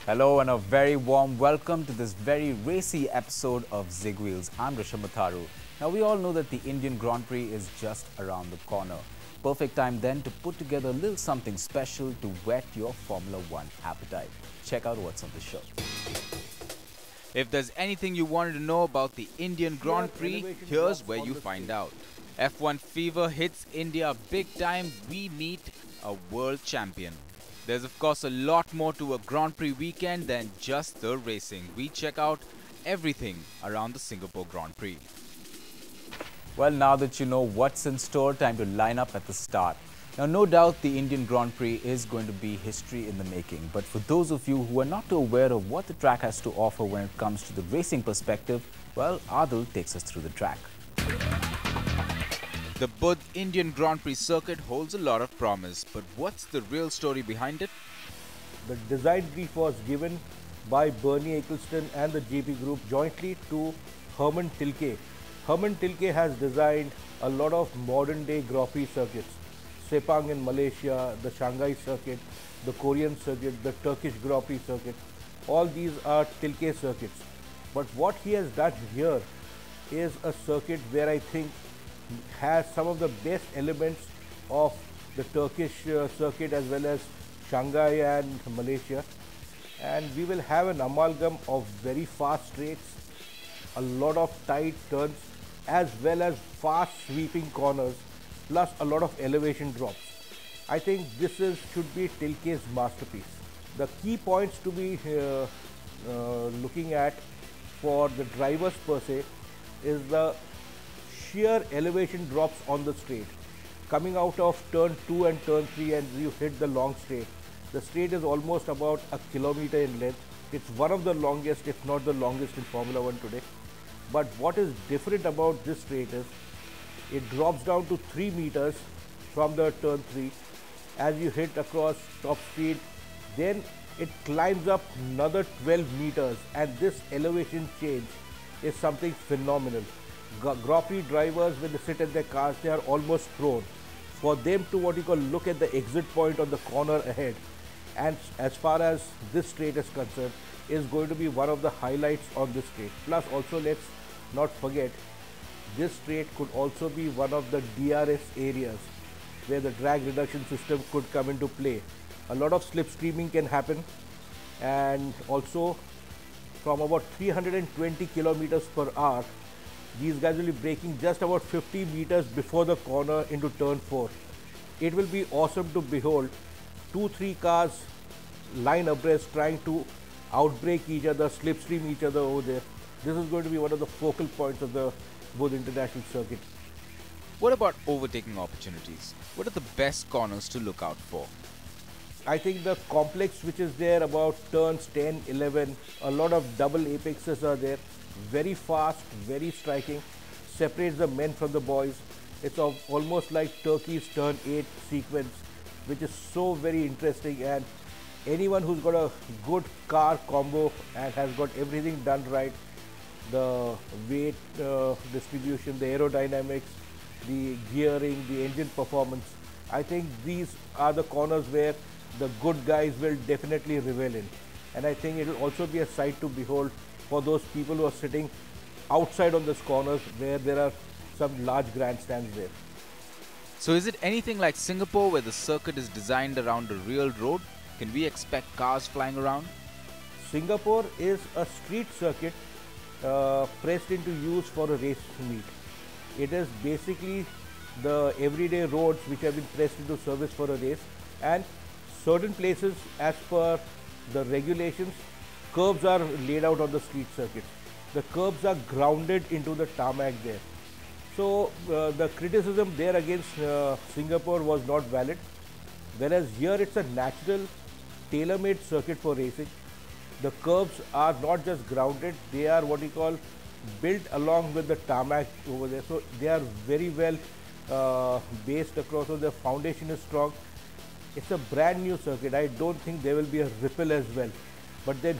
Hello and a very warm welcome to this very racy episode of Zig Wheels. I'm Rishabh Matharu. Now we all know that the Indian Grand Prix is just around the corner. Perfect time then to put together a little something special to whet your Formula One appetite. Check out what's on the show. If there's anything you wanted to know about the Indian Grand Prix, here's where you find out. F1 fever hits India big time. We meet a world champion. There's of course a lot more to a Grand Prix weekend than just the racing. We check out everything around the Singapore Grand Prix. Well, now that you know what's in store, time to line up at the start. Now, no doubt the Indian Grand Prix is going to be history in the making. But for those of you who are not too aware of what the track has to offer when it comes to the racing perspective, well, Adil takes us through the track. The Budh Indian Grand Prix circuit holds a lot of promise, but what's the real story behind it? The design brief was given by Bernie Eccleston and the JP Group jointly to Herman Tilke. Herman Tilke has designed a lot of modern day Grand Prix circuits. Sepang in Malaysia, the Shanghai circuit, the Korean circuit, the Turkish Grand Prix circuit. All these are Tilke circuits. But what he has done here is a circuit where I think has some of the best elements of the Turkish circuit as well as Shanghai and Malaysia, and we will have an amalgam of very fast straights, a lot of tight turns as well as fast sweeping corners, plus a lot of elevation drops. I think this should be Tilke's masterpiece. The key points to be looking at for the drivers per se is the sheer elevation drops on the straight. Coming out of turn 2 and turn 3 and you hit the long straight. The straight is almost about a kilometer in length. It's one of the longest, if not the longest in Formula One today. But what is different about this straight is it drops down to 3 meters from the turn 3 as you hit across top speed. Then it climbs up another 12 meters, and this elevation change is something phenomenal. Grand Prix drivers, when they sit in their cars, they are almost prone. For them to look at the exit point on the corner ahead, and as far as this straight is concerned, is going to be one of the highlights on this straight. Plus also, let's not forget, this straight could also be one of the DRS areas where the drag reduction system could come into play. A lot of slipstreaming can happen, and also from about 320 kilometers per hour, these guys will be braking just about 50 meters before the corner into turn 4. It will be awesome to behold 2-3 cars line abreast trying to outbrake each other, slipstream each other over there. This is going to be one of the focal points of the Budh International Circuit. What about overtaking opportunities? What are the best corners to look out for? I think the complex which is there about turns 10, 11, a lot of double apexes are there. Very fast, very striking, separates the men from the boys. It's almost like Turkey's turn 8 sequence, which is so very interesting, and anyone who's got a good car combo and has got everything done right, the weight distribution, the aerodynamics, the gearing, the engine performance, I think these are the corners where the good guys will definitely revel in. And I think it will also be a sight to behold for those people who are sitting outside on these corners where there are some large grandstands there. So is it anything like Singapore where the circuit is designed around a real road? Can we expect cars flying around? Singapore is a street circuit pressed into use for a race meet. It is basically the everyday roads which have been pressed into service for a race, and certain places as per the regulations, curbs are laid out on the street circuit. The curbs are grounded into the tarmac there. So the criticism there against Singapore was not valid, whereas here it's a natural tailor-made circuit for racing. The curbs are not just grounded, they are what you call built along with the tarmac over there. So they are very well based across, so the foundation is strong. It's a brand new circuit. I don't think there will be a ripple as well. But then